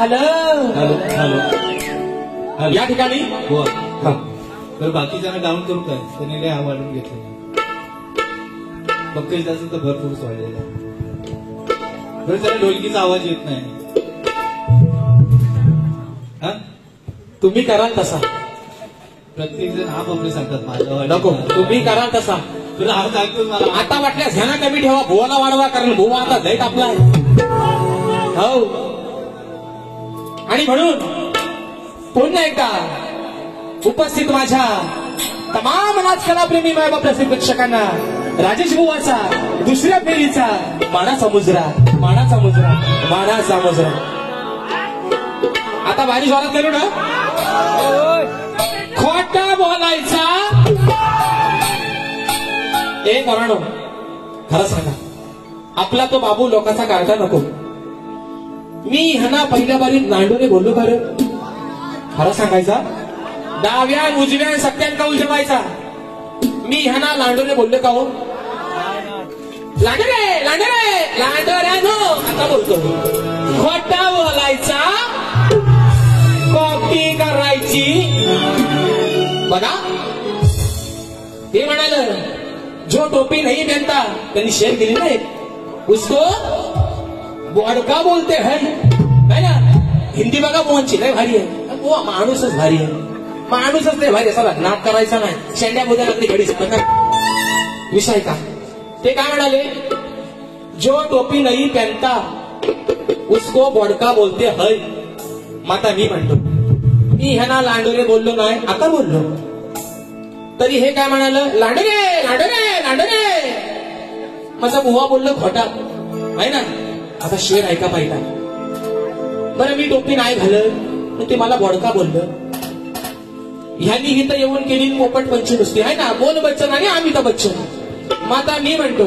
झालं. Hello hello या ठिकाणी बुवा तर बाकीच्यांना डाऊन करू काय त्याने लय वाढून घेतलं. पंकज दास तर भरपूर वाढलेला बरं त्याला ढोलकीचा आवाज येत नाही. हा तुम्ही कराल तसा. प्रत्येक जण हा बापरे सांगतात माझा नको तुम्ही कराल तसा. तुला हा सांगतो मला आता वाटल्यास ह्याना कमी ठेवा भुवाला वाढवा कारण भुवा आता लय आपला हो. आणि म्हणून पुन्हा एकदा उपस्थित माझ्या तमाम नाचकलाप्रेमी मायबाप रसिक प्रेक्षकांना राजेश बुवाचा दुसऱ्या फेरीचा मानाचा मुजरा मानाचा मुजरा मानाचा मुजरा. आता भारी जोरात करू ना. खोटा बोलायचा ए कोणानो खरं सांगा आपला तो बाबू लोकांचा काढता नको. मी ह्यांना पहिल्या बारीत नांडूने बोललो खरं खरं सांगायचा. डाव्या उजव्या सत्यान का उजवायचा. मी ह्यांना लांडोरे बोललो का हो. लांडोरे लांडोरे लांडोऱ्यानो आता बोलतो. खोटा बोलायचा कॉपी करायची. बघा ते म्हणाल जो टोपी नहीं पहनता त्यांनी शेर दिली नाही उसको बोडका बोलते है ना. हिंदी बघा मोहनची लय भारी आहे. माणूसच भारी आहे. माणूसच नाही भारी असा नाक करायचा नाही. शेंड्या बोद्या लागली घडी विषय का ते काय म्हणाले. जो टोपी नहीं पहनता उसको बोडका बोलते है. माता मी म्हणतो मी ह्यांना लांडोरे बोललो नाही आता बोललो तरी हे काय म्हणालं लांडोरे लांडोरे लांडोरे. माझा बुवा बोललो खोटा आहे ना. आता शेर ऐका पाहिजे. बरं मी टोपी नाही घालत ते मला बोडका बोललं. ह्यांनी इथं येऊन केली पोपट पंची नुसती आहे ना. बोल बच्चन आणि अमिताभ बच्चन. माता मी म्हणतो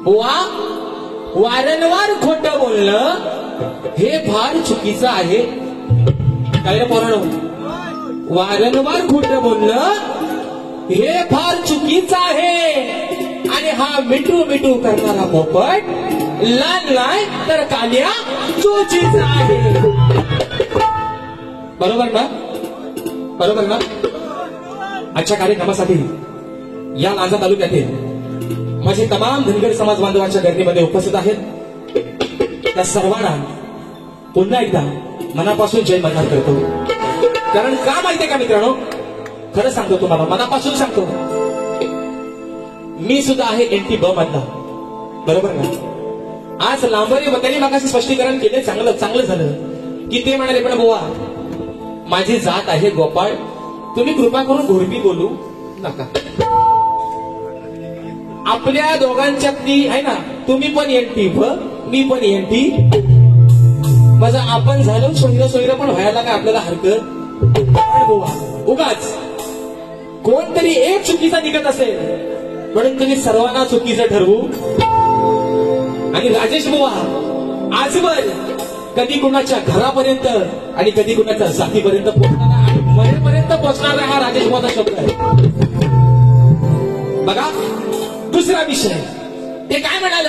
बुवा वारंवार खोटं बोलणं हे फार चुकीचं आहे. काय रे पोरांनो वारंवार खोटं बोलणं हे फार चुकीचं आहे. आणि हा मिठू मिठू करणारा पोपट लाल नाही तर काल्या चोचीचा आहे. बरोबर ना बरोबर ना. आजच्या कार्यक्रमासाठी या लांजा तालुक्यातील माझे तमाम धनगर समाज बांधवांच्या गर्दीमध्ये उपस्थित आहेत त्या सर्वांना पुन्हा एकदा मनापासून जय मल्हार करतो. कारण का माहितीये का मित्रांनो खरं सांगतो तुम्हाला मनापासून सांगतो. मी सुद्धा आहे NT ब मधला बरोबर ना. आज लांबरे त्यांनी मागाशी स्पष्टीकरण केले चांगलं चांगलं झालं की ते म्हणाले पण बुवा माझी जात आहे गोपाळ तुम्ही कृपा करून घोरपी बोलू नका. आपल्या दोघांच्यातली आहे ना. तुम्ही पण NT ब मी पण NT. माझं आपण झालं सोयरं सोयरं पण व्हायला काय आपल्याला हरकत बुवा. उगाच कोणतरी एक चुकीचा निघत असेल म्हणून तुम्ही सर्वांना चुकीचं ठरवू. आणि राजेश बुवा आजवर कधी कुणाच्या घरापर्यंत आणि कधी कुणाच्या जातीपर्यंत पोहोचणारा आणि मरेपर्यंत पोहोचणारा हा राजेश बुवाचा शब्द आहे. बघा दुसरा विषय ते काय म्हणाल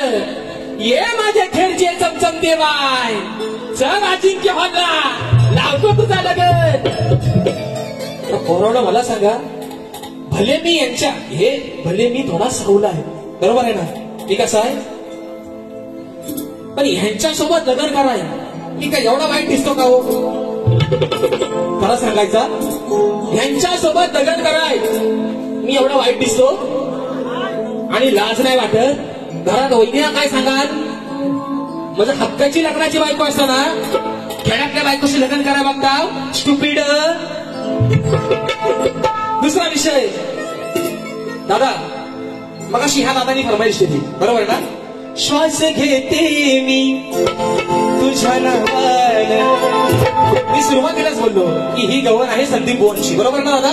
ये माझ्या खेळचे चमचम देवाय चल अजिंक्य हॉलला लावतो तुझा लगन. पोरांनो मला सांगा भले मी यांच्या हे भले मी थोडा सावला आहे बरोबर आहे ना. मी कसा आहे पण ह्यांच्यासोबत लग्न कराय मी काय एवढा वाईट दिसतो का हो. खरं सांगायचा ह्यांच्यासोबत लग्न कराय मी एवढा वाईट दिसतो. आणि लाज नाही वाटत. घरात वैद्या काय सांगाल म्हणजे हक्काची लग्नाची बायको असताना खेड्यातल्या बायकोशी लग्न करायला बघता स्टुपिड. दुसरा विषय दादा मगाशी ह्या दादानी फरमाईश केली बरोबर ना. श्वास घेते मी तुझ्या नावानं. मी सुरुवातीलाच बोललो की ही गवण आहे संदीप बुवांची बरोबर ना दादा.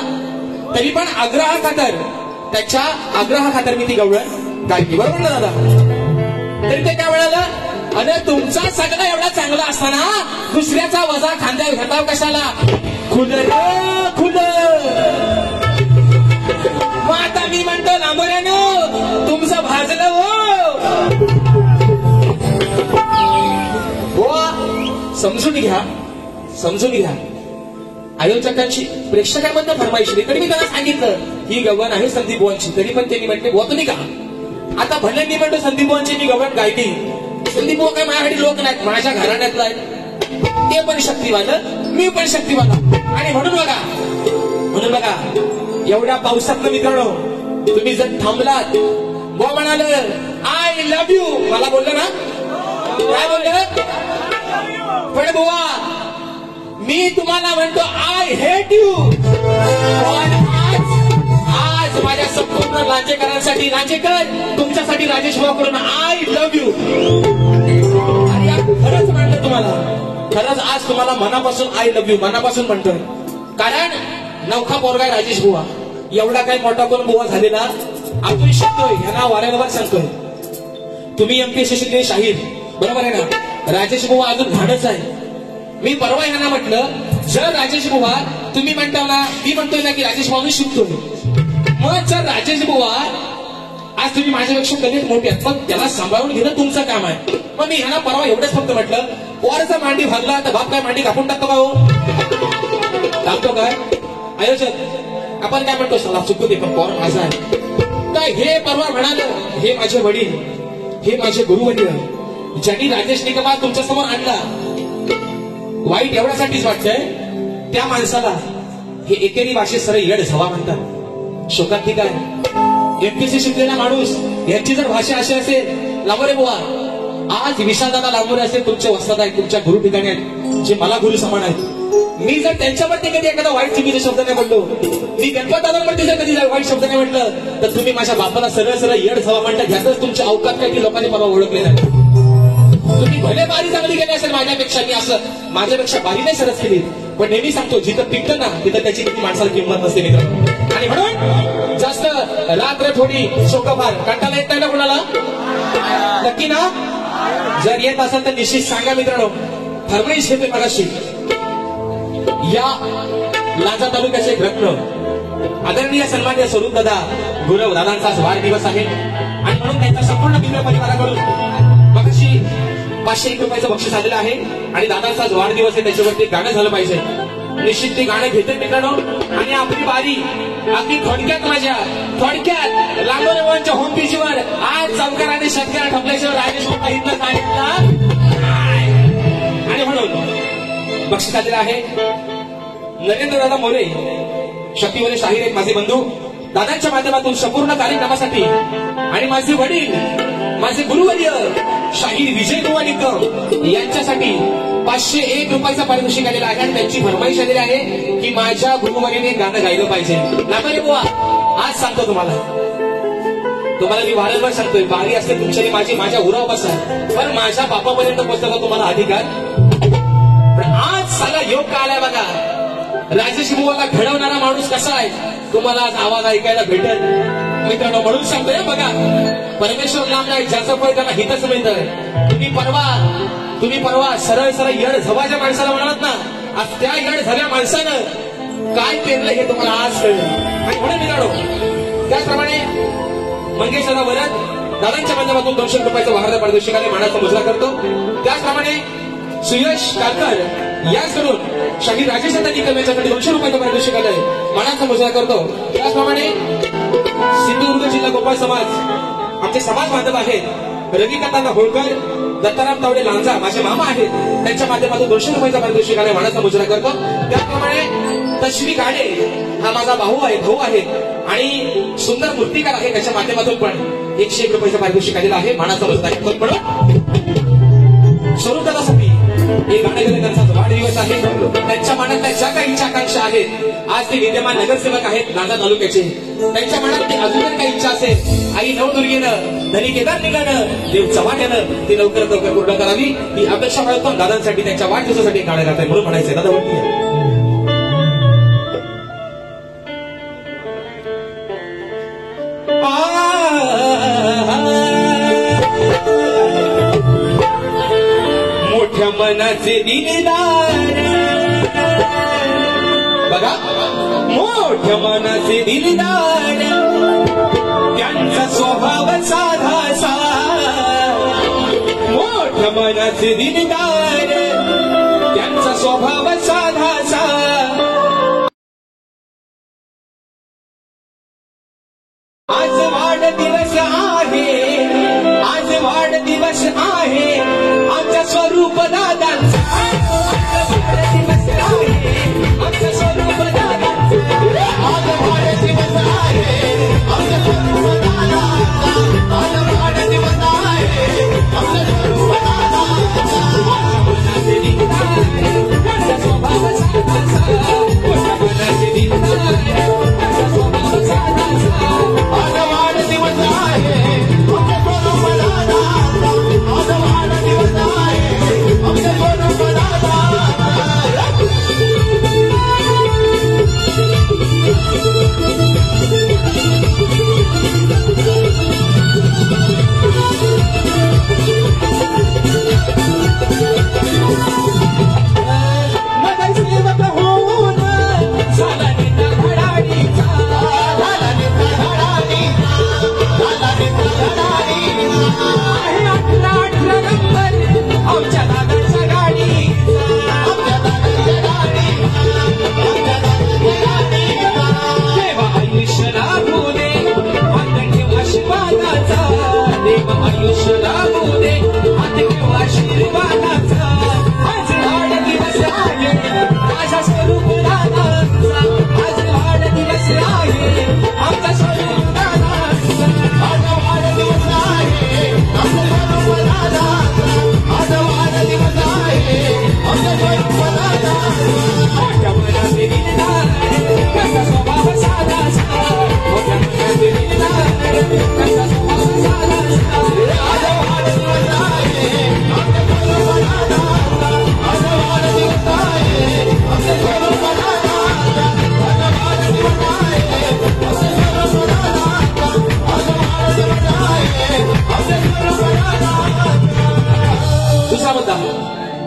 तरी पण आग्रहाखातर त्याच्या आग्रहाखातर मी ती गवळण गायली बरोबर ना दादा. तरी ते काय म्हणालं अरे तुमचा सगळं एवढा चांगला असताना दुसऱ्याचा वजा खांद्यावर घेताव कशाला. खुलं खुलं. मग आता मी म्हणतो लांबोऱ्यानो तुमचं भाजलं हो. समजून घ्या आयोजकांची प्रेक्षकांमधनं फरमाईश होती. तरी मी त्यांना सांगितलं ही गवण आहे संदीप बुवांची. तरी पण त्यांनी म्हटले बुवा तुम्ही का आता भले मी म्हणतो संदीप बुवांची मी गवण गायली. संदीप बुवा काय माझ्यासाठी लोक नाहीत, माझ्या घराण्यातला आहेत. ते पण शक्तिवान मी पण शक्तिवान. आणि म्हणून बघा एवढ्या पावसातनं मित्रांनो तुम्ही जर थांबलात. बुवा म्हणाल आय लव्ह यू. मला बोललं ना काय बोललं. पण बुवा मी तुम्हाला म्हणतो आय हेट यू. आज माझ्या संपूर्ण लांजेकरांसाठी लांजेकर तुमच्यासाठी राजेश भाऊ करून आय लव्ह यू. खरंच म्हणलं तुम्हाला, खरंच आज तुम्हाला मनापासून आय लव्ह यू मनापासून म्हणतोय. कारण नवखा पोरगा राजेश बुवा एवढा काही मोठा कोण बुवा झालेला आपण शिकतोय ह्यांना वारंवार सांगतोय. तुम्ही एमपीएससी शिकले शाहीर बरोबर आहे ना. राजेश बुवा अजून घाणच आहे. मी परवा ह्यांना म्हटलं जर राजेश बुवा तुम्ही म्हणता ना मी म्हणतोय ना की राजेश बुवा मी शिकतोय. मग जर राजेश बुवा आज तुम्ही माझ्यापेक्षा कधीच मोठे आहेत पण त्याला सांभाळून घेणं तुमचं काम आहे. मग मी ह्यांना परवा एवढंच फक्त म्हटलं पोराचा मांडी भागला तर बाप काय मांडी कापून टाकतो का हो. टाकतो काय आयोजक आपण काय म्हणतो सला चुकू दे पण पोर माझा आहे. तर हे परवा म्हणाल हे माझे वडील हे माझे गुरुवडील ज्यांनी राजेश निकम तुमच्या समोर आणला. वाईट एवढ्यासाठीच वाटतंय त्या माणसाला हे एकेरी भाषेत सरळ येड झवा म्हणतात. शोकात ठीक आहे एमपीएससी शिकलेला माणूस यांची जर भाषा अशी असेल लांबरे बुवा आज विशालदादा लांबरे असेल तुमचे वस्ताद आहेत तुमच्या गुरु ठिकाणी आहेत जे मला गुरु समान आहेत. मी जर त्यांच्यावरती कधी एखादा वाईट चुकीचा शब्द नाही बोललो मी गणपत दादांवरती जर कधी वाईट शब्द नाही म्हटलं तर तुम्ही माझ्या बापाला सरळ सरळ येड झवा म्हणता. ह्यातच तुमच्या अवकात काही की लोकांनी मला ओळखले नाही. तुम्ही भले बारी चांगली केली असेल माझ्यापेक्षा मी असं माझ्यापेक्षा बारी नाही सरस केली पण नेहमी सांगतो जिथं पिकतं ना तिथं त्याची किती माणसाला किंमत नसते मित्र. आणि म्हणून जास्त रात्र थोडी शोकभार कंटाला येत नाही ना कुणाला नक्की ना. जर येत असेल तर निश्चित सांगा मित्रांनो. फरमाईश घेते मगाशी या लांजा तालुक्याचे रत्न आदरणीय सन्मान्य स्वरूप दादा गुरव दादांचा आज वाढदिवस आहे आणि म्हणून त्यांच्या संपूर्ण मित्र परिवाराकडून मगाशी 501 रुपयाचं बक्षीस आलेलं आहे आणि दादांचा आज वाढदिवस आहे त्याच्यावरती गाणं झालं पाहिजे. निश्चित ते गाणं घेते मित्रांनो. आणि आपली बारी अगदी थोडक्यात लांबोरेवांच्या होम पेजवर आज चौकार आणि शेतकऱ्या ठपल्याशिवाय राजेश इथलं सांगितलं आणि म्हणून बक्षीस आलेलं आहे. नरेंद्र दादा मोरे शक्तीवले शाहीर आहेत माझे बंधू. दादांच्या माध्यमातून संपूर्ण कार्यक्रमासाठी आणि माझे वडील माझे गुरुवर्य शाहीर विजय बुवा निकम यांच्यासाठी 501 रुपयाचा पारितोषिक आलेला आहे आणि त्यांची फरमाईश आलेली आहे की माझ्या गुरुवर्याने गाणं गायलं पाहिजे. लांबरे बुवा आज सांगतो तुम्हाला मी वारंवार सांगतोय बारी असते तुमच्यानी माझी माझ्या उराव बसा पण माझ्या बापापर्यंत पोहोचण्याचा तुम्हाला अधिकार. पण आज साला योग का आलाय बघा. राजेश बुवाला घडवणारा माणूस कसा आहे तुम्हाला आज आवाज ऐकायला भेटत मित्रांनो. म्हणून सांगतोय बघा परमेश्वर लांब नाही ज्याचं फळ त्याला हितच मिळतं. तुम्ही परवा सरळ येड झवाच्या माणसाला म्हणालात ना आज त्या येड झव्या माणसानं काय पेरलं हे तुम्हाला आज कळलं. आणि म्हणून मित्रांनो त्याचप्रमाणे मंगेश दादा वरद दादांच्या माध्यमातून 200 रुपयाचं वाहन पारितोषिकाने मानाचा मुजरा करतो. त्याचप्रमाणे सुयश कालकर याचकडून शाहीर राजेश निकम यांच्यासाठी 200 रुपयाचं पारितोषिक आलंय मानाचा मुजरा करतो. त्याचप्रमाणे सिंधुदुर्ग जिल्हा गोपाळ समाज आमचे समाज बांधव आहेत रविकांत होळकर दत्ताराम तावडे लांजा माझे मामा आहेत त्यांच्या माध्यमातून 200 रुपयाचा पारितोषिक आलंय मानाचा मुजरा करतो. त्याचप्रमाणे तश्वी गाडे हा माझा भाऊ आहे आणि सुंदर मूर्तिकार आहे त्याच्या माध्यमातून पण 101 रुपयाचं पारितोषिक आलेलं आहे मानाचा मुजरा करतो. म्हणून स्वरूपदादासाठी हे गाणं गेले त्यांचा वाढदिवस आहे. त्यांच्या मनातल्या ज्या काही इच्छा आकांक्षा आहेत आज ते विद्यमान नगरसेवक आहेत लांजा तालुक्याचे त्यांच्या मनात अजून काही इच्छा असेल आई नवदुर्गेनं धनी केदार निघालं देव चव्हाट्यानं ती लवकरात लवकर पूर्ण करावी ही अपेक्षा करतो. दादांसाठी त्यांच्या वाढदिवसासाठी गाणं गात आहे म्हणून म्हणायचंय दादा बोलतीये मोठ्या मनाचे दिलदार बघा मोठ्या मनाचे दिलदार त्यांचा स्वभाव साधा मोठ्या मनाचे दिलदार त्यांचा स्वभाव साधासा आज वाढदिवस आहे, आज वाढदिवस आहे आमच्या स्वरूप दादांचा, वाढदिवस आहे आमच्या स्वरूप दादांचा, आज वाढदिवस आहे आमच्या स्वरूप दादांचा, आज वाढदिवस आहे आमच्या स्वरूप दादांचा, त्यांचा स्वभाव साधासा, मनाचे दिलदार त्यांचा स्वभाव साधासा, आज वाढदिवस आहे आमच्या स्वरूप दादांचा, आज वाढदिवस आहे आमच्या स्वरूप दादांचा. नगरसेवक होऊन झाला नेता धडाडीचा, झाला नेता धडाडीचा, झाला नेता धडाडीचा, आहे 18 नंबर आमच्या दादाच्या गाडीचा, आमच्या दादाच्या गाडीचा, आमच्या दादाच्या गाडीचा. देवा आयुष्य लाभू दे हात ठेव आशीर्वादाचा, देवा आयुष्य लाभू दे हात ठेव आशीर्वादाचा, आज वाढदिवस आहे माझ्या स्वरूप दादांचा, आज वाढदिवस आहे आमचा स्वरूप दादांचा, आज वाढदिवस आहे आमच्या स्वरूप दादांचा, आज वाढदिवस आहे आमच्या स्वरूप दादांचा. मोठ्या मनाचे दिलदार कसा स्वभाव साधासा, मोठ्या मनाचे दिलदार कसा स्वभाव साधासा, आज वाढदिवस आहे आमच्या स्वरूप दादांचा, आज वाढदिवस आहे आमच्या स्वरूप दादांचा, आज वाढदिवस आहे आमच्या स्वरूप दादांचा, आज वाढदिवस आहे आमच्या स्वरूप दादांचा. दुसरा मुद्दा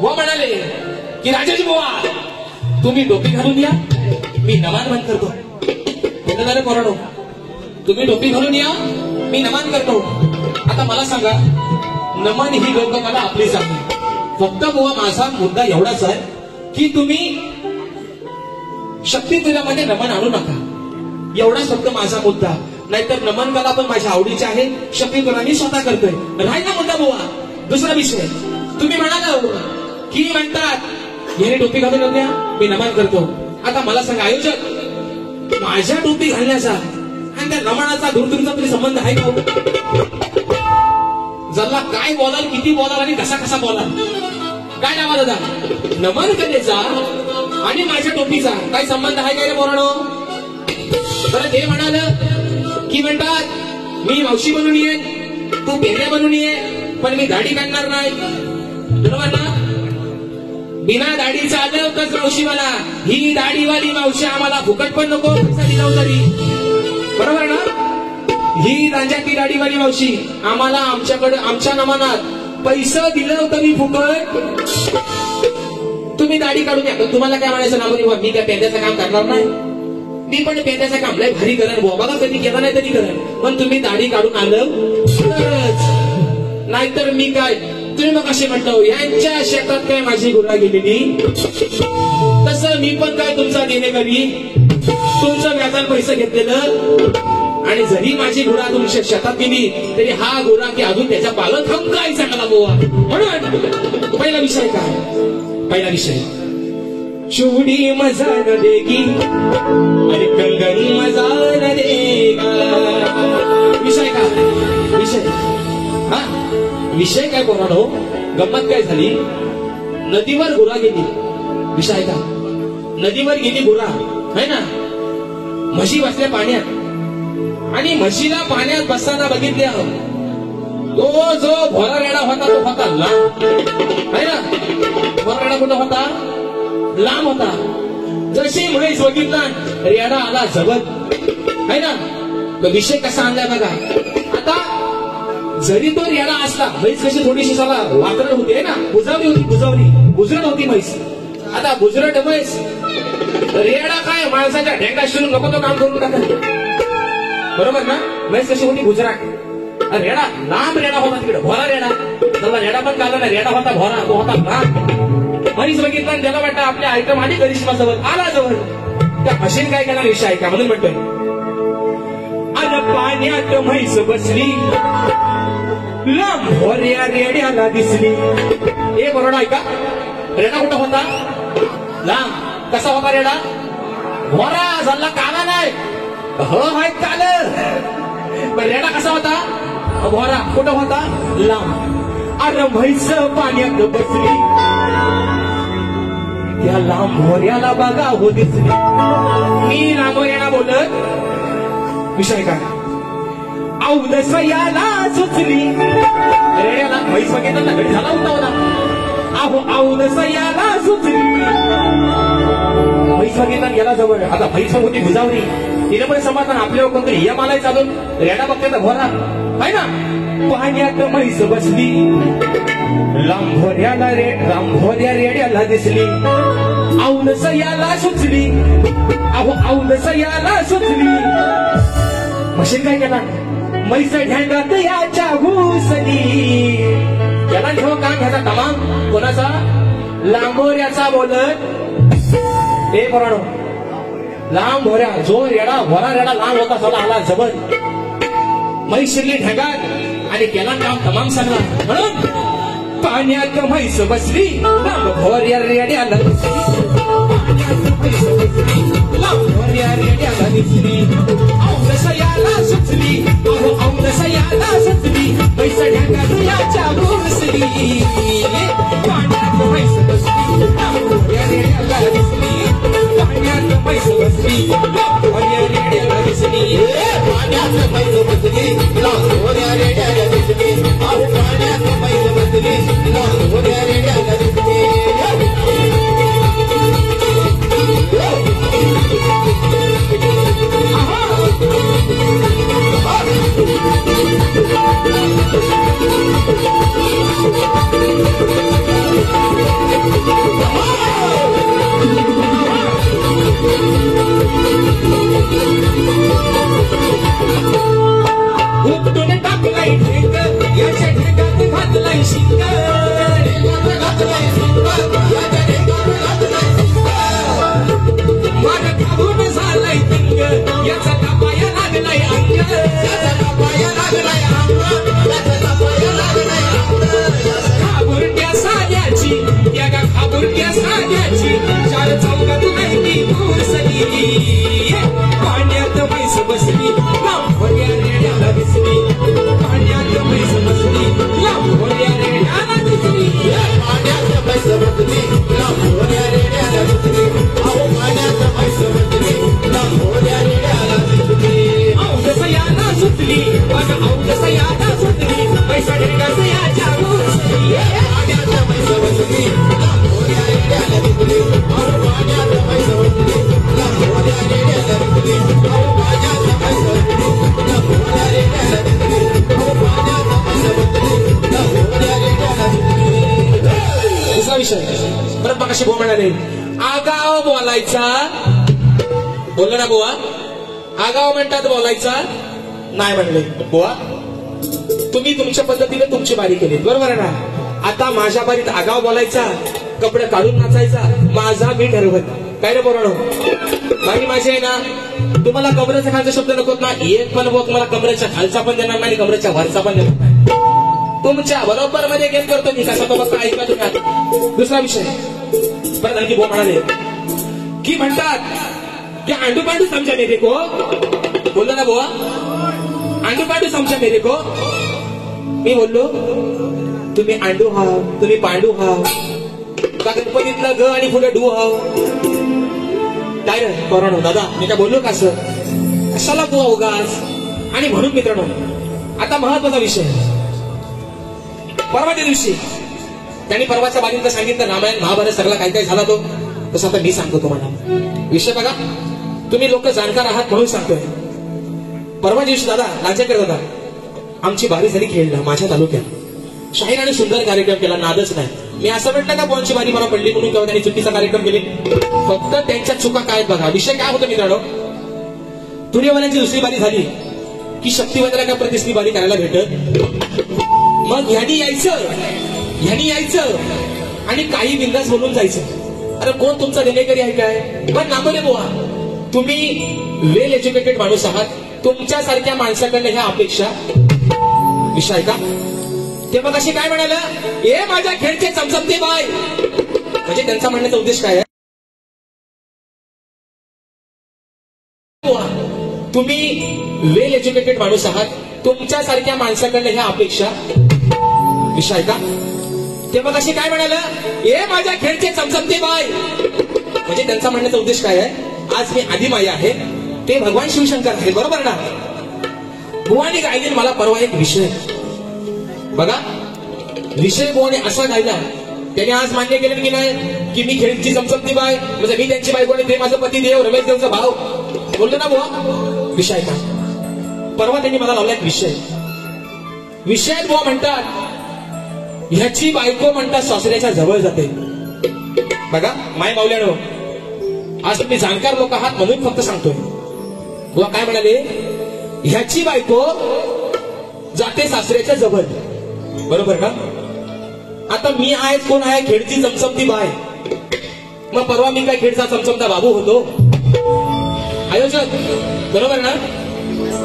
व म्हणाले की राजाजी बुवा तुम्ही टोपी घालून या, मी नमन बंद करतो. म्हणलं झालं कोरोनो, तुम्ही टोपी घालून या मी नमन करतो. आता मला सांगा, नमन ही लोककला आपलीच आहे. फक्त बुवा माझा मुद्दा एवढाच आहे की तुम्ही शक्तीपीठामध्ये नमन आणू नका, एवढाच फक्त माझा मुद्दा. नाहीतर नमन कला पण माझ्या आवडीची आहे, शक्तीपीठा मी स्वतः करतोय. राहिला मुद्दा बुवा दुसरा विषय. तुम्ही म्हणाल की म्हणतात याने टोपी घालून येऊन द्या मी नमन करतो. आता मला सांगा आयोजक, माझ्या टोपी घालण्याचा आणि त्या नमनाचा दूरदूरचा तरी संबंध आहे का? जरा काय बोलाल, किती बोलाल आणि कसा कसा बोलाल, काय नावा दादा? नमन कलेचा आणि माझ्या टोपीचा काय संबंध आहे काय रे बोलणं? बरं ते म्हणाल की म्हणतात मी मावशी बनून येईन, तू पेऱ्या बनून ये, पण मी दाढी काढणार नाही. बरोबर ना? बिना दाढीचं आलं तर मावशी मला, ही दाढीवाली मावशी आम्हाला फुकट पण नको पैसा दिला तरी. बरोबर ना? ही रांजाती दाढीवाली मावशी आम्हाला आमच्याकडे आमच्या नमनात पैसा दिलं तरी फुकट. तुम्ही दाढी काढून या. तुम्हाला काय म्हणायचं ना, मी काय पेंद्याचं काम करणार नाही, मी पण पेंद्याचं काम लय भारी करेन बुवा, बघा कधी केलं नाही तरी करेन, पण तुम्ही दाढी काढून आलं तरच. नाहीतर मी काय, तुम्ही मग असे म्हणतो यांच्या शेतात काय माझी गुरा गेलेली, तसं मी पण काय तुमचा देणेकरी, तुमचं व्याजाला पैसे घेतलेलं. आणि जरी माझी गुरा तुमच्या शेतात गेली तरी हा गुरा की अजून त्याच्या पालन काय चांगला बुवा. म्हणून पहिला विषय काय? पहिला विषय चुडी मजा न देगी आणि कंगन मजा न देगा. विषय काय? विषय हा विषय काय पोरानो? गंमत काय झाली, नदीवर गुरा गेली. विषय का? नदीवर गेली गुरा है ना, म्हशी बसल्या पाण्यात आणि म्हशीला पाण्यात बसताना बघितले तो जो भोरा रेडा होता तो होता लांब है ना. भोरा रेडा कुठं होता? लांब होता. जशी म्हैस बघितला रेडा आला जबत है ना. विषय कसा आणलाय बघा. आता जरी तो रेडा असला, म्हैस कशी थोडीशी सला वाकरट होती है ना, बुजावली होती, बुजरट होती म्हैस. आता बुजरट म्हैस, रेडा काय माणसाच्या ढेंगा शिरून नको तो काम करून टाकत. बरोबर ना? म्हैस कशी होती? गुजरात. रेडा लांब रेडा होता तिकडे, भोरा रेडा. त्याला रेडा पण काढला नाही, रेडा होता भोरा, तो होता लांब. म्हैस बघितला आणि त्याला वाटतं आपल्या आयटम आली करिश्माजवळ आला जवळ. त्या म्हशीन काय केला विषय ऐका म्हणून म्हणतोय. अन पाण्यात म्हैस बसली लांब भोऱ्या रेड्याला दिसली. ए बरोबर ऐका. रेडा कुठं होता? लांब. कसा होता रेडा? भोरा झाला काला नाही. हो माहित काल. पण रेडा कसा होता? भोरा. कुठं होता? लांब. अरे म्हैस पाण्यात बसली त्या लांब भोऱ्याला बघा हो दिसली. मी लांबोऱ्याला बोलत विषय काय औदस याला सुचली. रेड्याला म्हैस बघितलं ना घडी झाला होता. अहो औदस याला सुचली. म्हैस बघितला गेला जवळ. आता म्हैस होती भिजावली. तिने पण समाधान आपल्यावर कोणतरी हे मालाय चालून रेडा बघते तर भोरा आहे ना. पाण्यात म्हैस बसली लांब भोऱ्या रेड्याला दिसली. औदस याला सुचली. अहो औदस याला सुचली. मशीन काय केला? म्हैस ढ्यांगात याच्या घुसली. याला ठेव का घ्यायचा तमाम कोणाचा? लांबोऱ्याचा बोलत. ए पोरानो लांब भोऱ्या जो रेडा भोरा रेडा लांब होता सला आला जबर. म्हैस शिरली ढ्यांगात आणि केला काम तमाम सांगला. म्हणून पाण्यात म्हैस बसली लांब भोऱ्या रेड्याला दिसली. लांब भोऱ्या रेड्याला दिसली. औदस याला सुचली. अहो औदस याला सुचली. म्हैस ढ्यांगात याच्या घुसली. पाण्यात म्हैस बसली लांब भोऱ्या रेड्याला दिसली. पाण्यात म्हैस बसली लांब भोऱ्या रेड्याला दिसली. पाण्यात म्हैस बसली लांब भोऱ्या रेड्याला दिसली. अहो पाण्यात म्हैस बसली लांब भोऱ्या रेड्याला दिसली. उपटून टाकलाय ढेंग याच्या ढेंगात घातलाय शिंग. मार खाऊन झालाय तिंग याचा कापाया लागलाय अंग. खाबुरट्या साध्याची या गा खाबुरट्या साध्याची चार चौकात नाही घुसली. पाण्यात म्हैस बसली लांब भोऱ्या रेड्याला दिसली. पाण्यात म्हैस बसली लांब भोऱ्या रेड्याला दिसली. पाण्यात म्हैस बसली लांब भोऱ्या रेड्याला दिसली. अहो पाण्यात म्हैस बसली लांब भोऱ्या रेड्याला दिसली. औदस याला सुचली. बघा औदस याला सुचली. पैसा ढेंगाच याच्या घुसली. पाण्यात म्हैस बसली लांब भोऱ्या रेड्याला दिसली. अहो पाण्यात म्हैस बसली लांब भोऱ्या रेड्याला दिसली. अहो पाण्यात म्हैस बसली लांब भोऱ्या रेड्याला दिसली. अहो पाण्यात म्हैस बसली लांब भोऱ्या रेड्याला दिसली. दुसरा विषय परत मगाशी बोल म्हणाले आगाव बोलायचा. बोललो ना बुवा. आगाव म्हणतात बोलायचा नाही म्हणले. बुवा तुम्ही तुमच्या पद्धतीने तुमची बारी केली बरोबर आहे ना. आता माझ्या बारीत आगाव बोलायचा कपडे काढून नाचायचा माझा मी ठरवत काय रे पोरानो. बाई माझी आहे ना तुम्हाला कमरेचा खालचा शब्द नकोत ना. एक पण बोक मला कमरेच्या खालचा पण देणार नाही कमरेच्या वरचा पण देणार नाही. तुमच्या बरोबर मध्ये गेम करतो मी कसा तो बघता ऐका तुम्ही. दुसरा विषय परत आणखी बोल म्हणाले की म्हणतात की आंडू पांडू समजा मेरे को. बोललो ना बुवा आंडू पांडू समजा मेरे को. मी बोललो तुम्ही आंडू हाव तुम्ही पांडू हाव का गणपतीतलं ग आणि पुढे डू हाव. काय रे पोरानो दादा मी काय बोललो का सर कशाला बुवा उगाच. आणि म्हणून मित्रांनो आता महत्वाचा विषय परवाच्या दिवशी त्यांनी परवाच्या बाजूला सांगितलं रामायण महाभारत सगळा काय काय झाला तो तसं आता मी सांगतो तुम्हाला. विषय बघा तुम्ही लोक जाणकार आहात म्हणून सांगतोय. परवा दिवशी दादा लांजेकर दादा आमची बारी झाली खेळला माझ्या तालुक्यात. शाहीर आणि सुंदर कार्यक्रम केला नादच नाही. मी असं म्हटलं का कोणची बारी मला पडली म्हणून तेव्हा त्यांनी चुकीचा कार्यक्रम केले. फक्त त्यांच्या चुका काय बघा. विषय काय होता मित्रांनो तुर्यवाल्यांची दुसरी बारी झाली की शक्तिवंताला काय प्रतिष्ठी बारी करायला भेटत. मग ह्यानी यायचं आणि काही बिंदास बोलून जायचं. अरे कोण तुमचा देणेकरी आहे काय? पण नामोले बुवा, तुम्ही वेल एज्युकेटेड माणूस आहात, तुमच्यासारख्या माणसाकडनं ह्या अपेक्षा. विषय आहे का? ते मग अशी काय म्हणाल, ए माझ्या खेळचे चमचमते बाय. म्हणजे त्यांचा म्हणण्याचा उद्देश काय आहे? तुम्ही वेल एज्युकेटेड माणूस आहात, तुमच्यासारख्या माणसाकडनं ह्या अपेक्षा. विषय आहे का? ते मग अशी काय म्हणाल, ए माझ्या खेळचे चमचमते बाय. म्हणजे त्यांचा म्हणण्याचा उद्देश काय आहे? आज मी आदिमाई आहे, ते भगवान शिवशंकर आहे, बरोबर ना? बुवानी गायले मला परवा एक विषय. बघा, विषय बुवाने असा गायला, त्याने आज मान्य केलं की नाही की मी खेळची चमचमती बाय, म्हणजे मी त्यांची बायको आणि ते माझं पती देव, रमेश देवचा भाव. बोलतो ना बुवा? विषय का? परवा त्यांनी मला लावला एक विषय. विषयात बुवा म्हणतात, ह्याची बायको म्हणतात सासऱ्याच्या जवळ जाते. बघा माय मावल्यानो, आज तुम्ही जाणकार लोक आहात म्हणून फक्त सांगतोय. बुवा काय म्हणाले, ह्याची बायको जाते सासऱ्याच्या जवळ, बरोबर का? आता मी आहे कोण आहे? खेडची चमचमती बाय. मग परवा मी काय खेडचा चमचमता बाबू होतो? आयोजक, बरोबर ना?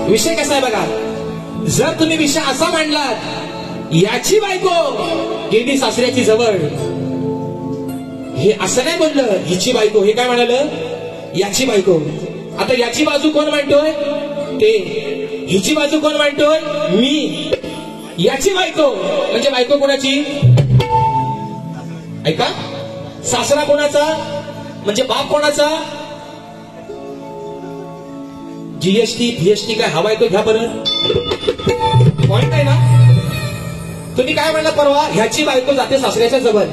विषय कसा आहे बघा, जर तुम्ही विषय असा मांडलात, याची बायको गेली सासऱ्याची जवळ, हे असं नाही बोललं हिची बायको, हे काय म्हणालं? याची बायको. आता याची बाजू कोण मांडतोय? ते. हिची बाजू कोण मांडतोय? मी. याची बायको म्हणजे बायको कोणाची? ऐका, सासरा कोणाचा म्हणजे बाप कोणाचा? जीएसटी बीएसटी काय हवाय तो घ्या परत. पॉइंट आहे ना? तुम्ही काय म्हणला परवा, ह्याची बायको जाते सासऱ्याच्या जवळ.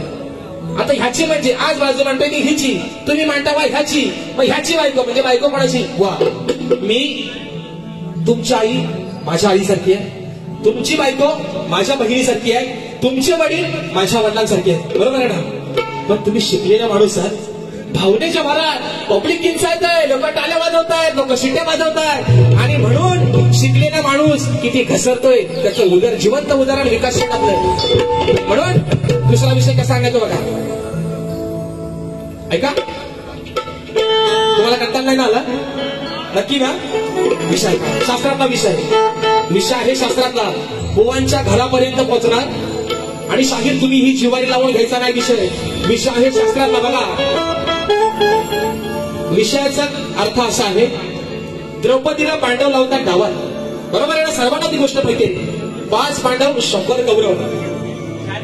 आता ह्याची म्हणजे आज बाजू म्हणतोय की हिची, तुम्ही म्हणता वा ह्याची, मग ह्याची बायको म्हणजे बायको कोणाची? वा, मी तुमची आई माझ्या आईसारखी आहे, तुमची बायको माझ्या बहिणीसारखी आहे, तुमचे वडील माझ्या वडिलांसारखे आहेत, बरोबर आहे ना? पण तुम्ही शिकलेला माणूस आहात, भावनेच्या भरात पब्लिक किंचाळत आहे, लोक टाळ्या वाजवतायत, लोक शिट्ट्या वाजवतायत, आणि म्हणून शिकलेला माणूस किती घसरतोय त्याचं जिवंत उदाहरण विकास आपलं. म्हणून दुसरा विषय कसा सांगायचो बघा. ऐका, तुम्हाला करता नाही ना आला? नक्की ना? विषय शास्त्रातला विषय आहे, शास्त्रातला. बुवांच्या घरापर्यंत पोहोचणार आणि शाहीर तुम्ही ही जिवारी लावून घ्यायचा नाही. विषय आहे शास्त्रातला. बघा, विषयाचा अर्थ असा आहे, द्रौपदीला पांडव लावतात डावात, बरोबर आहे ना? सर्वांना ती गोष्ट माहिती आहे. 5 पांडव 100 कौरव,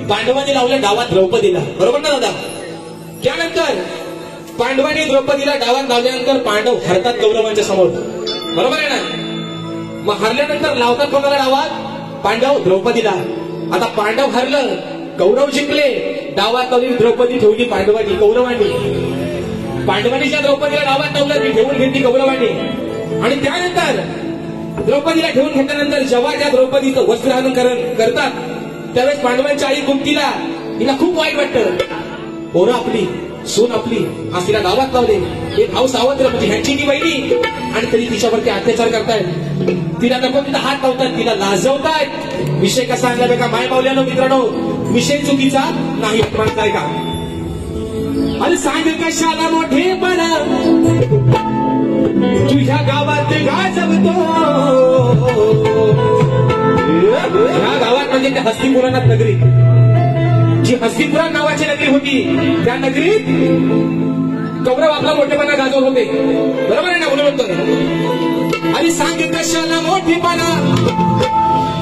पांडवांनी लावलं डावात द्रौपदीला, बरोबर ना दादा? त्यानंतर पांडवांनी द्रौपदीला डावात लावल्यानंतर पांडव हरतात कौरवांच्या समोर, बरोबर आहे ना? मग हरल्यानंतर लावतात कोणाला डावात? पांडव द्रौपदीला. आता पांडव हरलं, कौरव जिंकले, डावात लावली द्रौपदी ठेवली पांडवांनी, कौरवांनी. पांडवांनी ज्या द्रौपदीला डावात लावलं ती ठेवून घेतली कौरवांनी. आणि त्यानंतर द्रौपदीला ठेवून घेतल्यानंतर जेव्हा त्या द्रौपदीचं वस्त्रहरण करतात त्यावेळेस पांडवांची आई कुंतीला, तिला खूप वाईट वाटतं. पोरं आपली, सून आपली, आज तिला डावात लावले, हे भाऊ सावत्र म्हणजे ह्यांची ती बहिणी, आणि तरी तिच्यावरती अत्याचार करतायत, तिला नको तिला हात लावतात, तिला लाजवतायत. विषय कसा आणला बघा माय मावल्यानो मित्रांनो, विषय चुकीचा नाही म्हणताय का? अरे सांग कशाला मोठेपणा तुझ्या गावात गाजवतो. ह्या गावात म्हणजे त्या हस्तिपुराणात नगरी, जी हस्तिपुराण नावाची नगरी होती, त्या नगरीत कौरव आपला मोठेपणा गाजवत होते, बरोबर आहे ना? म्हणून म्हणतो, अरे सांग कशाला मोठेपणा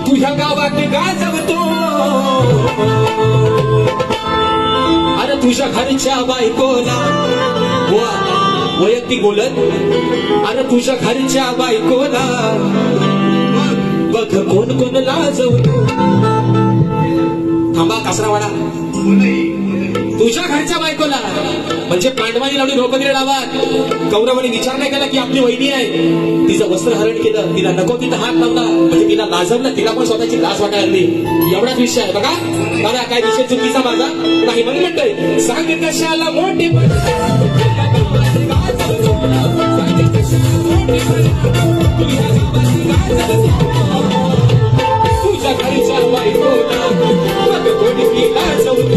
तुझ्या गावात गाजवतो. अरे तुझ्या घरच्या बायकोला, वैयक्तिक बोलत, अरे तुझ्या घरच्या बायकोला बघ कोण कोण लाजवतो. थांबा कासरावाडा, तुझ्या घरच्या बायकोला म्हणजे पांडवांनी लावली द्रौपदीला डावात, कौरवांनी विचार नाही केला की आपली वहिनी आहे, तिचं वस्त्रहरण केलं, तिला नको तिथं हात लावला, म्हणजे तिला लाजवलं, तिला पण स्वतःची लाज वाटायला लागली. एवढाच विषय आहे बघा. मला काय विषय चुकीचा माझा नाही म्हणून म्हणतोय, सांग कशाला मोठी तुझ्या घरच्या बायकोला कोणी लाजवतो.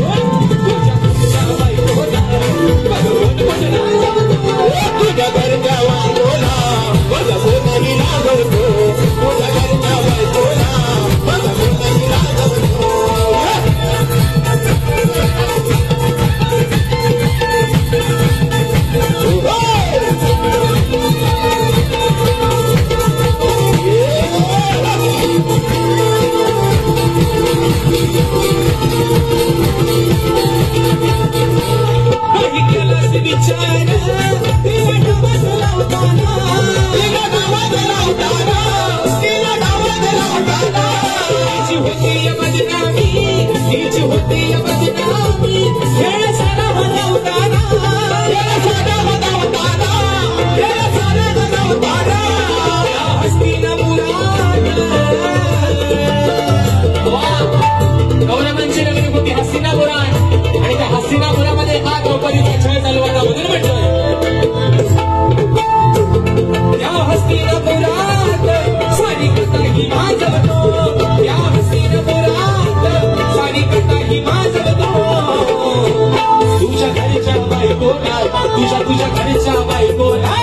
तुझ्या घरच्या बायकोला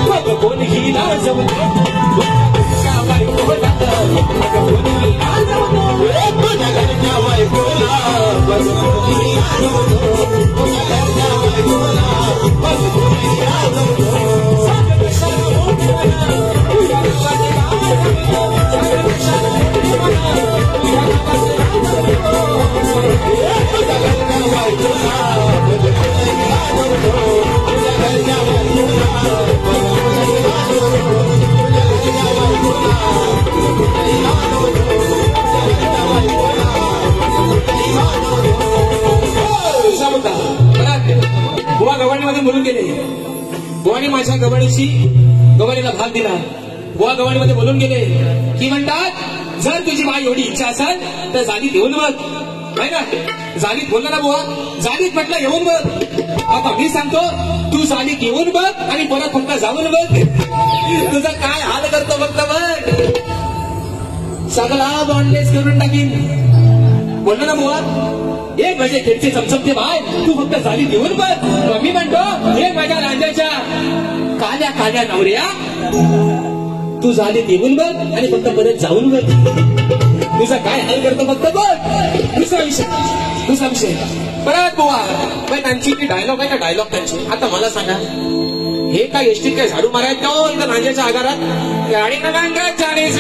मग कोणीही लाजवतो तुझ्या बायकोला मग कोणीही लाजवतो तुझ्या घरच्या बायकोला बस कोणी लाजवतो तुझ्या घरच्या बायकोला बस कोणी लाजवतो बुवा गव्हाणीमध्ये बोलून गेले. बुवानी माझ्या गव्हाणीला भाग दिला. बुवा गव्हाणीमध्ये बोलून गेले की म्हणतात जर तुझी माय एवढी इच्छा असेल तर जालीत येऊन बघ. नाही ना, जालीत बोलला ना बुवा, जालीत म्हटलं येऊन बघ. आता मी सांगतो तू जालीत येऊन बघ आणि परत फक्त जाऊन बघ. तुझा काय हाल करतो फक्त बघ, सगळा बॉन्डलेस करून टाकीन. बोललो ना बुवा, एक माझे खेळचे चमचमते बाय तू फक्त जालीत येऊन बघ. मी म्हणतो एक माझ्या राजाच्या काल्या काल्या नवऱ्या तू जालीत येऊन बघ आणि फक्त परत जाऊन बघ. तुझा काय हाल करतो फक्त बघ. दुसरा विषय परत बुवा त्यांची ती डायलॉग आहे ना, डायलॉग त्यांची. आता मला सांगा हे काय एसटीत काय झाडू मारायत का हो रांजाच्या आगारात? गाडी नंबर 40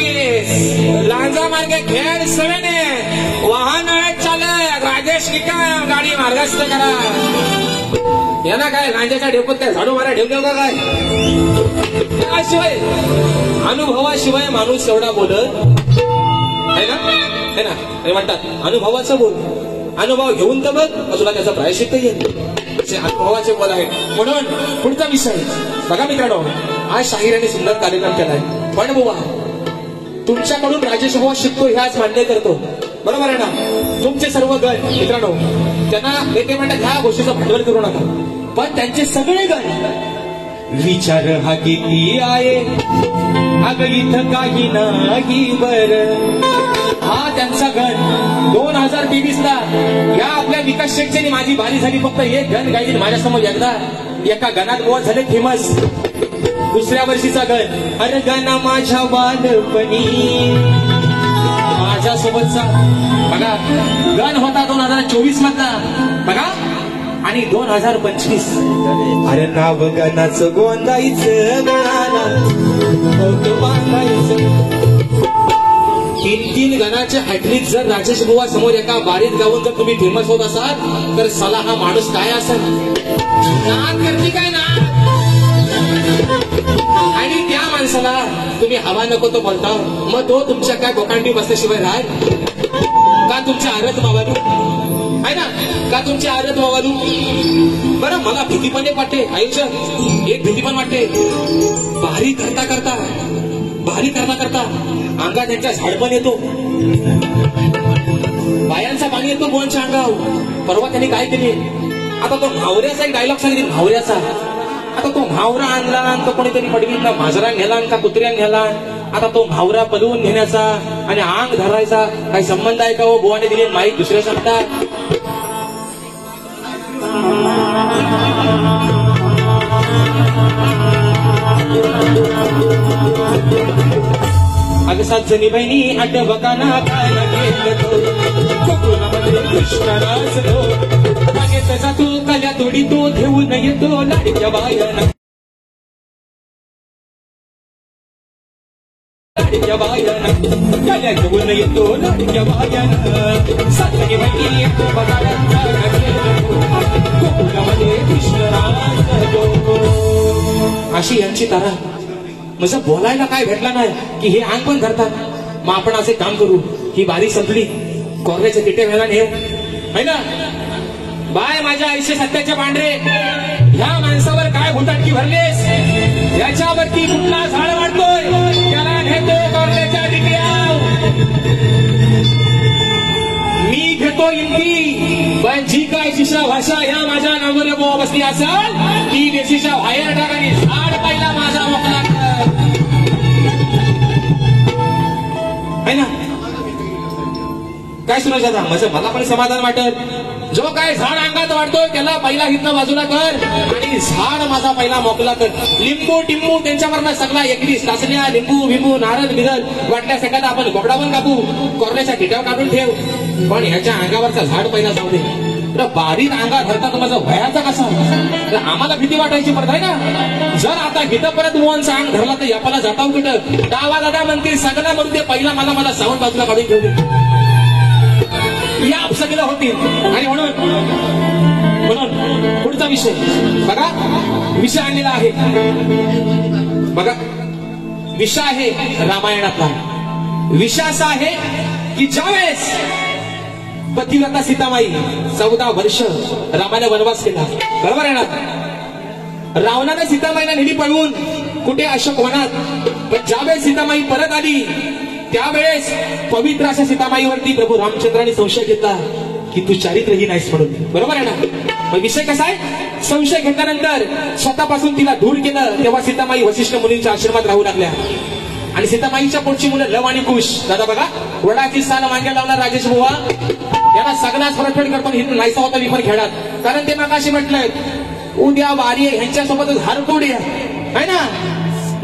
लांजा मार्गे खेळ सवेने वाहन चालक राजेश निकम गाडी मार्गस्थ करा. यांना काय रांजाच्या डेपोत काय झाडू मारा ठेवले का काय? त्याशिवाय अनुभवाशिवाय माणूस एवढा बोलत है ना. हे म्हणतात अनुभवाचं बोल, अनुभव घेऊन तर बघ तुला त्याचा प्रायश्चित्त येईल. अनुभवाचे बोल आहे. म्हणून पुढचा विषय बघा मित्रांनो, आज शाहीराने सुंदर कार्यक्रम केलाय. पण बुवा तुमच्याकडून राजेश बुवा शिकतो ह्याच मान्य करतो, बरोबर आहे ना. तुमचे सर्व गण मित्रांनो त्यांना ते म्हणतात ह्या गोष्टीचं भांडवल करू नका, पण त्यांचे सगळे गण विचार हा किती आहे अग इथं काही नाही बर. हा त्यांचा गण 2023 ला या आपल्या विकास शेठची माझी बारी झाली. फक्त एक गण गायली माझ्यासमोर. एकदा एका गणात बुवा झाले फेमस. दुसऱ्या वर्षीचा गण अरे गणा माझ्या बालपणी माझ्यासोबतचा बघा गण होता 2024 मधला बघा. आणि 2025 अरे नाव गणाचं गोंदायचं बांधायचं. 3 गणाच्या हॅट्रिक जर राजेश बुवा समोर एका बारीत गावून जर तुम्ही फेमस होत असाल तर साला हा माणूस काय असेल नाद करते काय ना. आणि त्या माणसाला तुम्ही हवा नको तो बोलता, मग तो तुमच्या काय बोकांडी बसल्याशिवाय राहाल का? तुमच्या आरत मावालू आहे ना, का तुमच्या आरत मावालू. बरं मला भीती पण एक वाटते आयुष्य, एक भीती पण वाटते. भारी करता करता अंगात त्यांच्या झाडपण येतो, बायांचा पाणी येतो बोनच्या अंगावर. परवा त्यांनी काय केले, आता तो म्हावऱ्याचा एक डायलॉग सांगितले म्हावऱ्याचा. आता तो म्हावरा आणला आणि तो कोणीतरी पडवीतला माजरा नेला का कुत्र्या नेला. आता तो म्हावरा पलवून घेण्याचा आणि अंग धरायचा काही संबंध आहे का हो? बुवाने दिले माहीत दुसरे सांगतात. अग 7 जणी बहिणी आठ बकाना खायला घेतलो कोकणामध्ये कृष्ण राजलो. मागेत जातो काल्या तोडी तो घेऊन येतो लाडक्या बायाना. काल्या घेऊन येतो लाडक्या बायाना. 7 जणी बहिणी आठ बकाना खायला घेतलो कोकणामध्ये कृष्ण राजलो. अशी यांची तारा. म्हणजे बोलायला काय भेटला नाही की हे अंग पण धरतात. मग आपण असे काम करू, ही बारी संपली कॉर्नेच्या तिटे व्हायला नेऊ है ना. बाय माझ्या आयुष्य सत्याचे पांढरे ह्या माणसावर काय भुताटकी भरलेस. याच्यावरती कुठला झाड वाढतोय त्याला घेतो कॉर्नेच्या तिट्या. मी घेतो हिंदी, पण जी काय शिशा भाषा या माझ्या नवऱ्या बोवा बसली असाल ती देशीच्या बाहेर टाकानी झाड पहिला माझा मोकळा है ना. काय सुनायचं आता म्हणजे मला पण समाधान वाटत. जो काय झाड अंगात वाढतोय त्याला पहिला हितनं बाजूला कर आणि झाड माझा पहिला मोकला कर. लिंबू टिंबू त्यांच्यावरनं सगळा एकवीस टाचण्या लिंबू बिंबू नारळ बिरळ वाटल्यास एखादा आपण गोबडा पण कापू कोरण्याच्या टिट्यावर काढून ठेव पण ह्याच्या अंगावरचा झाड पहिला जाऊ दे. बारीक अंगात धरता तर माझा वयाचा कसा तर आम्हाला भीती वाटायची पडत आहे ना. जर आता हिथं परत मोहनचा अंग धरला तर यापाला जाताव कुठं डावा दादा म्हणतील सगळ्या म्हणून ते पहिला मला सावण बाजूला काढून घेऊ दे या सगळं होतील. आणि म्हणून पुढचा विषय बघा विषय आणलेला आहे बघा विषय आहे रामायणातला. विषय असा आहे की ज्यावेळेस पतिव्रता सीतामाई 14 वर्ष रामाने वनवास केला बरोबर आहे ना. रावणाने सीतामाईला नेली पळवून कुठे अशोक वनात पण ज्यावेळेस सीतामाई परत आली त्यावेळेस पवित्र अशा सीतामाईवरती प्रभू रामचंद्राने संशय घेतला की तू चारित्रहीन आहेस म्हणून बरोबर आहे ना. मग विषय कसा आहे संशय घेतल्यानंतर स्वतःपासून तिला दूर केलं तेव्हा सीतामाई वशिष्ठ मुनींच्या आश्रमात राहू लागल्या. आणि सीतामाईच्या पोटची मुलं लव आणि कुश दादा बघा वडाची साल मागे लावणार राजेश बुवा याला सगळ्याच परतफेड करतो हिथून नाहीसा होता विपर खेळात कारण ते मगाशी म्हटलंय उद्या वारी ह्यांच्यासोबतच हारतोडी आहे ना.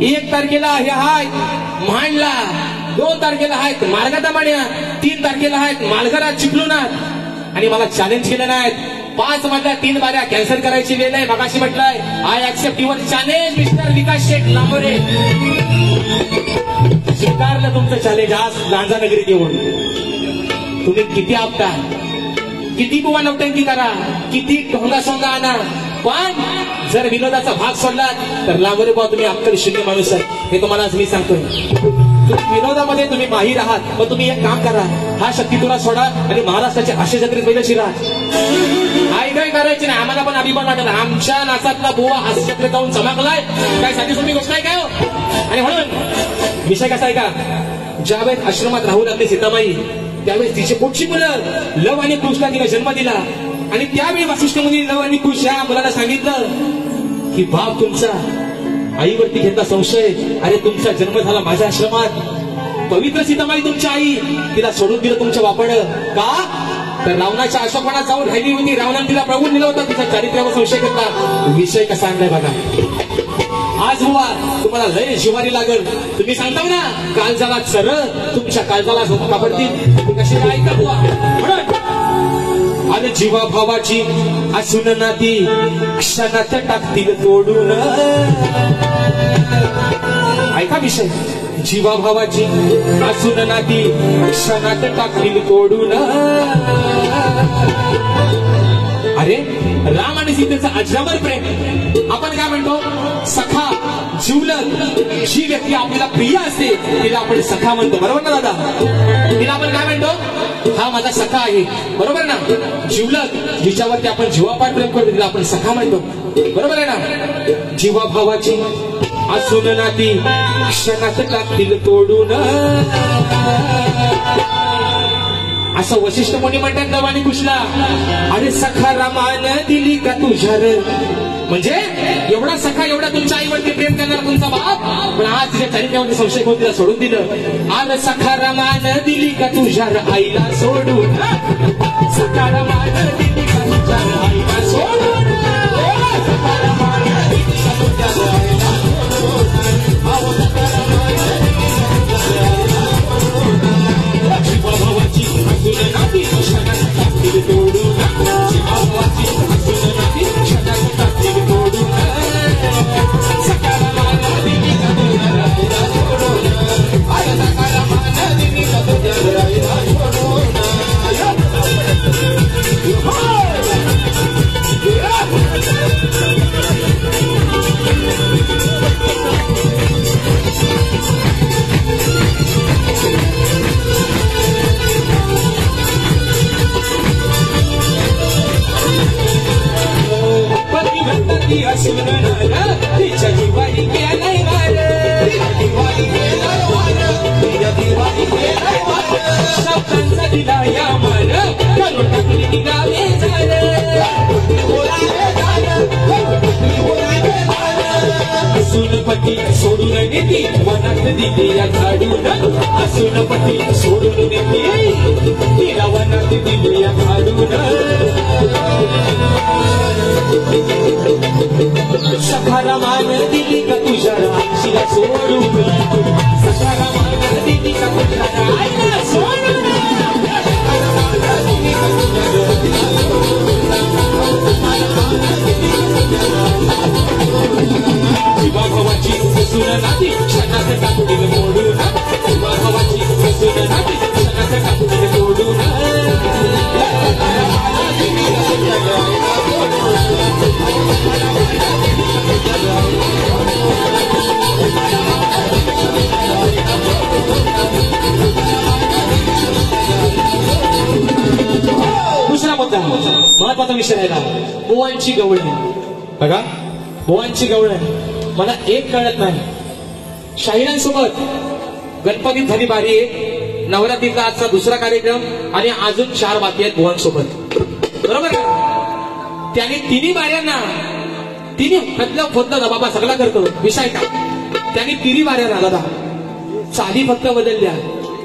1 तारखेला हे हाय म्हाणला 2 तारखेला आहेत मार्गाता माण्या 3 तारखेला आहेत मालघरात चिपलूनात आणि मला चॅलेंज केलं नाहीत 5 मधल्या 3 बाऱ्या कॅन्सल करायची वेळ आहे. मगाशी म्हटलंय I accept your challenge mister Vikas Sheth Lambore. स्वीकारलं तुमचं चॅलेंज आज लांजा नगरीत येऊन. तुम्ही किती आपटा किती बुवा नौटंकी करा किती ढोंगा सोंगा आणा पण जर विनोदाचा भाग सोडला तर लांबोरे बुवा तुम्ही अक्कल शून्य माणूस आहे हे तुम्हाला आज मी सांगतोय. विनोदामध्ये तुम्ही माहीर आहात मग तुम्ही एक काम करा हा शक्ती तुला सोडा आणि महाराष्ट्राच्या हास्य जत्रेत पहिलं शिरा. काय करायची नाही आम्हाला पण अभिमान वाटला आमच्या नाचातला बुवा हास्य जत्रेत जाऊन चमकलाय काय साधी सोपी गोष्ट आहे काय हो. आणि म्हणून विषय कसा आहे का ज्यावेळेस आश्रमात राहू लागले सीतामाई त्यावेळेस तिची पोटची मुलं लव आणि कुशला तिला जन्म दिला आणि त्यावेळी वसिष्ठ मुनी लव आणि कुश या मुलाला सांगितलं की बाप तुमचा आईवरती घेतला संशय अरे तुमचा जन्म झाला माझ्या आश्रमात पवित्र सीतामाई तुमची आई तिला सोडून दिलं तुमच्या वापड का तर रावणाच्या अशोकवनात जाऊन राहिली होती रावणाने तिला पळवून दिलं होतं तिच्या चारित्र्यावर संशय घेतला. विषय कसा आणलाय बघा आज बुवा तुम्हाला लय जिवारी लागल तुम्ही सांगता ना काळजाला चर तुमच्या काळजाला झोपा पडतील कशी ऐका बुवा म्हणून आणि जीवा भावाची असून नाती क्षणात टाकतील तोडून. ऐका विषय जीवा भावाची असून नाती क्षणात टाकतील तोडून. अरे राम आणि सीतेचं अजरामर प्रेम आपण काय म्हणतो सखा जिवलग जी व्यक्ती आपल्याला प्रिय असते तिला आपण सखा म्हणतो बरोबर ना दादा. तिला आपण काय म्हणतो हा माझा सखा आहे बरोबर ना. जिवलग जिच्यावरती आपण जीवापाड प्रेम करतो तिला आपण सखा म्हणतो बरोबर आहे ना. जीवा भावाची असून नाती क्षणात टाकतील तोडून असं वशिष्ठ मुनी म्हणतात लव आणि कुशला. अरे सखा रामान दिली का तुझ्या म्हणजे एवढा सखा एवढा तुमच्या आईवरती प्रेम करणारा तुमचा बाप पण आज तिच्या चारित्र्यावरती संशय घेऊन तिला सोडून दिलं. आज सखा रामान दिली का तुझ्या आईला सोडून सखा रामान दिली का तुझ्या आईला सोडून सखा रामान दिली का तुझ्या आईला भावाची असून नाती क्षणात टाकतील तोडून भावाची असून नाती क्षणात टाकतील तोडून सकारामान दिली का तुझ्या राईला सोडून अरे सकारामान दिली का तुझ्या राईला सोडून. पती सोडून नेती वनात दिली झाडून असून पती सोडून नेती तिला वनात दिली झाडून सखारा मान दिली का तुझ्या राशीला सोडून सखारा मान दिली का तुझ्या राशीला सोडून शिवा भावाची कसून नाती क्षणात टाकून मोडून शिवा भावाची कसून नाती क्षणात टाकून मोडून दुसरा मुद्दा महत्वाचा विषय आहे का बुवांची गवळण बघा बुवांची गवळण मला एक कळत नाही शाहिरांसोबत गणपतीत झाली बारी आहे नवरात्रीचा आजचा दुसरा कार्यक्रम आणि अजून 4 बाकी आहेत बुवांसोबत बरोबर का त्याने तिन्ही बाऱ्यांना तिन्ही फतलं फोतलं बाबा सगळा करतो विषय का त्याने तिन्ही बाऱ्यांना दादा चाली फक्त बदलल्या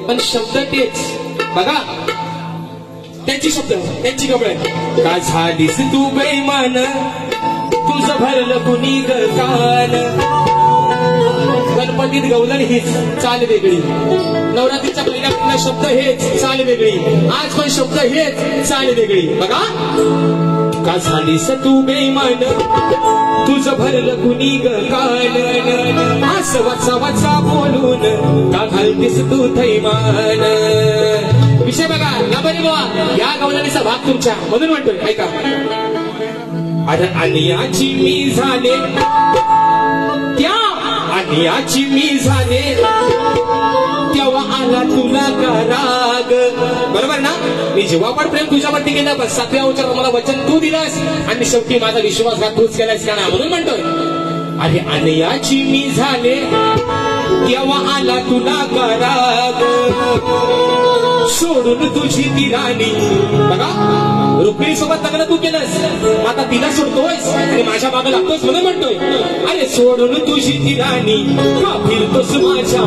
पण शब्द तेच बघा त्यांची शब्द त्यांची गवळण का झालीस तू बेईमान तुझं भरलं कुणी कान गणपतीत गवलन हीच चाल वेगळी नवरात्रीच्या पहिल्या शब्द हेच चाल वेगळी आज पण शब्द हेच चाल वेगळी बघा का झालीस तू बेईमान तुझं भरलं कुणी कान असं वाचा वाचा बोलून का घालतीस तू थैमान विषय बघा ना बरे बाबा या गवलनीचा भाग तुमच्या मधून म्हणतोय ऐका अरे अन्याची मी झाले त्या अन्याची मी झाले तेव्हा आला तुला का राग बरोबर ना मी जेव्हा पण प्रेम तुझ्यावरती केलं बस 7व्या उच्चारात मला वचन तू दिलंस आणि शेवटी माझा विश्वासघात तूच केलास का ना म्हणून म्हणतोय अरे अन्याची मी झाले तेव्हा आला तुला का राग सोडून तुझी ती राणी बघा रुक्मिणी सोबत लग्न तू केलंस आता तिला सोडतोयस आणि माझ्या मागे लागतोयस म्हणून म्हणतोय अरे सोडून तुझी ती राणी का फिरतोस माझ्या